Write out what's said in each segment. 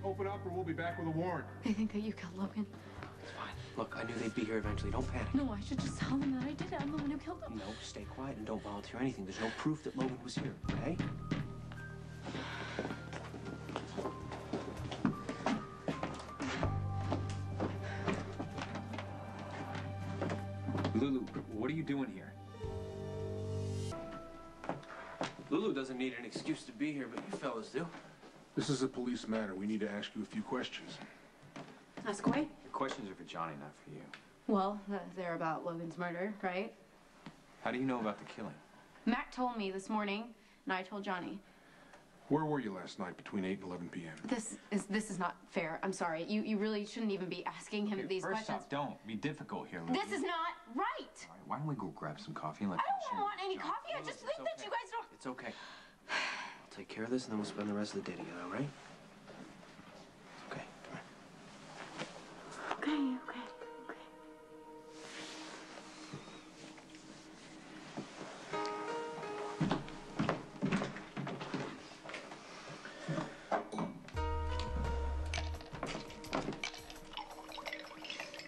open up or we'll be back with a warrant. They think that you killed Logan. It's fine. Look, I knew they'd be here eventually. Don't panic. No, I should just tell them that I did it. I'm the one who killed him. No, stay quiet and don't volunteer anything. There's no proof that Logan was here, okay? Lulu, what are you doing here? Lulu doesn't need an excuse to be here, but you fellas do. This is a police matter. We need to ask you a few questions. Ask away. The questions are for Johnny, not for you. Well, they're about Logan's murder, right? How do you know about the killing? Mac told me this morning, and I told Johnny. Where were you last night between 8 and 11 p.m.? This is not fair. I'm sorry. You really shouldn't even be asking him these questions. First off, don't be difficult here, Lulu. This is not right. All right, why don't we go grab some coffee and let I don't want any coffee. I just think that you guys don't... It's okay. I'll take care of this and then we'll spend the rest of the day together, all right? Okay, come here. Okay.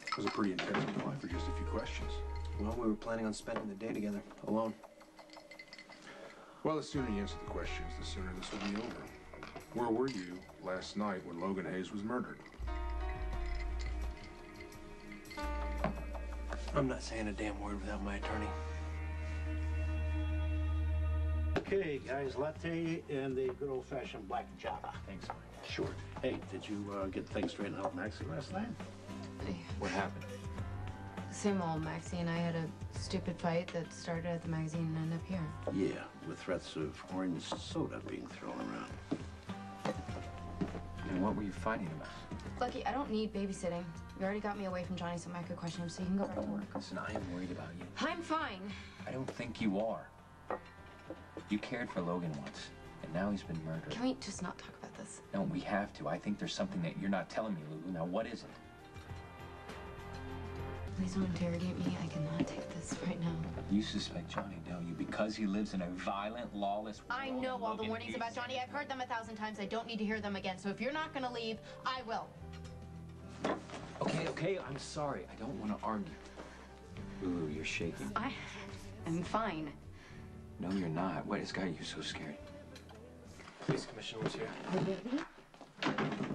It was a pretty intense reply for just a few questions. Well, we were planning on spending the day together, alone. Well, the sooner you answer the questions, the sooner this will be over. Where were you last night when Logan Hayes was murdered? I'm not saying a damn word without my attorney. Okay, guys, latte and the good old-fashioned black java. Thanks, Mike. Sure. Hey, did you get things straightened out with Maxie last night? What happened? Same old. Maxie and I had a stupid fight that started at the magazine and ended up here. Yeah, with threats of orange soda being thrown around. And what were you fighting about? Lucky, I don't need babysitting. You already got me away from Johnny so Mac could question him, so you can go back to work. Listen, I am worried about you. I'm fine. I don't think you are. You cared for Logan once, and now he's been murdered. Can we just not talk about this? No, we have to. I think there's something that you're not telling me, Lulu. Now, what is it? Please don't interrogate me. I cannot take this right now. You suspect Johnny, don't you? Because he lives in a violent, lawless world. I know all the Logan warnings about Johnny. I've heard them 1,000 times. I don't need to hear them again. So if you're not going to leave, I will. Okay, I'm sorry. I don't want to argue. Lulu, you're shaking. I am fine. No, you're not. What has got you so scared? Police commissioner was here.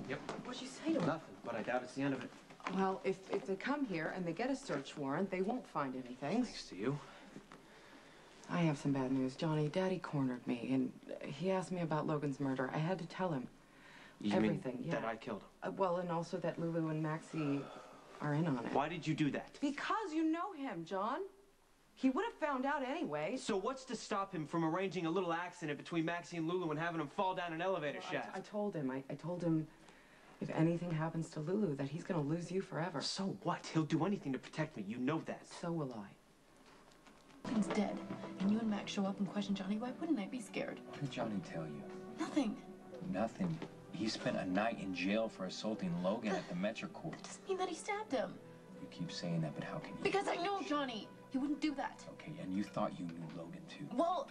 Yep. What'd you say to him? Nothing, but I doubt it's the end of it. Well, if they come here and they get a search warrant, they won't find anything. Thanks to you. I have some bad news, Johnny. Daddy cornered me, and he asked me about Logan's murder. I had to tell him everything. Mean yeah. that I killed him? Well, and also that Lulu and Maxie are in on it. Why did you do that? Because you know him, John. He would have found out anyway. So what's to stop him from arranging a little accident between Maxie and Lulu and having him fall down an elevator shaft? I told him. I told him if anything happens to Lulu, that he's going to lose you forever. So what? He'll do anything to protect me. You know that. So will I. Logan's dead, and you and Max show up and question Johnny. Why wouldn't I be scared? What did Johnny tell you? Nothing. Nothing. He spent a night in jail for assaulting Logan at the Metro Court. That doesn't mean that he stabbed him. You keep saying that, but how can you? Because I know Johnny. He wouldn't do that. Okay, and you thought you knew Logan, too. Well,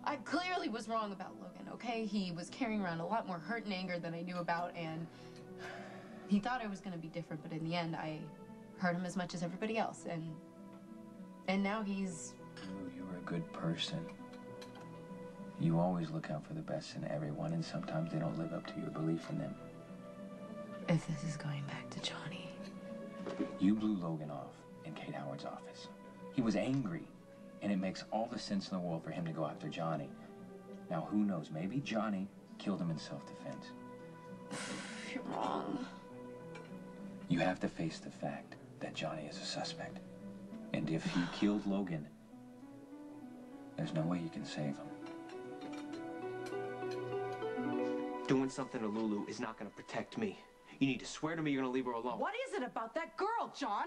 I clearly was wrong about Logan, okay? He was carrying around a lot more hurt and anger than I knew about, and he thought I was going to be different, but in the end, I hurt him as much as everybody else, and now he's... Lulu, you're a good person. You always look out for the best in everyone, and sometimes they don't live up to your belief in them. If this is going back to Johnny... You blew Logan off in Kate Howard's office. He was angry, and it makes all the sense in the world for him to go after Johnny. Now, who knows? Maybe Johnny killed him in self-defense. You're wrong. You have to face the fact that Johnny is a suspect. And if he killed Logan, there's no way you can save him. Doing something to Lulu is not going to protect me. You need to swear to me you're going to leave her alone. What is it about that girl, John?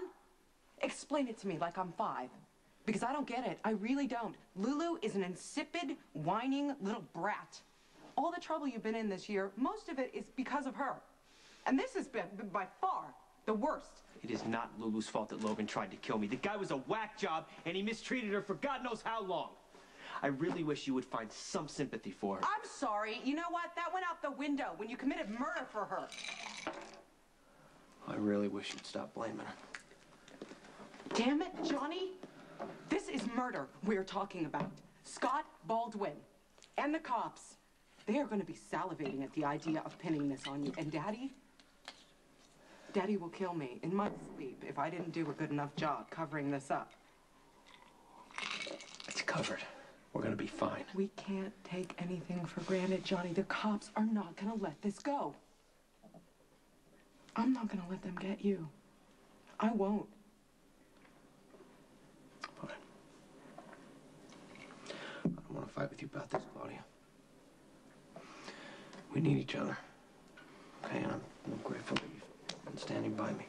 Explain it to me like I'm 5. Because I don't get it. I really don't. Lulu is an insipid, whining little brat. All the trouble you've been in this year, most of it is because of her. And this has been, by far, the worst. It is not Lulu's fault that Logan tried to kill me. The guy was a whack job, and he mistreated her for God knows how long. I really wish you would find some sympathy for her. I'm sorry. You know what? That went out the window when you committed murder for her. I really wish you'd stop blaming her. Damn it, Johnny. This is murder we're talking about. Scott Baldwin and the cops. They are going to be salivating at the idea of pinning this on you. And Daddy will kill me in my sleep if I didn't do a good enough job covering this up. It's covered. We're gonna be fine. We can't take anything for granted, Johnny. The cops are not gonna let this go. I'm not gonna let them get you. I won't. Fine. I don't want to fight with you about this, Claudia. We need each other. Okay, and I'm grateful that you've been standing by me.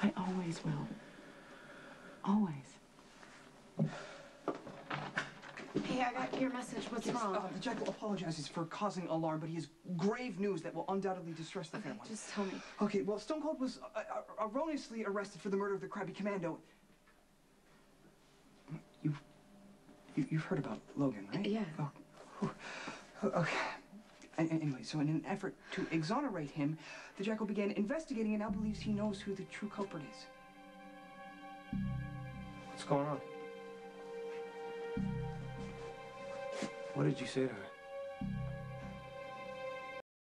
I always will. Always. Hey, I got your message. What's wrong? Jekyll apologizes for causing alarm, but he has grave news that will undoubtedly distress the family. Just tell me. Okay, well, Stone Cold was erroneously arrested for the murder of the Krabby Commando. You've heard about Logan, right? Yeah. Oh, whew. Okay. Anyway, so in an effort to exonerate him, the Jackal began investigating and now believes he knows who the true culprit is. What's going on? What did you say to her?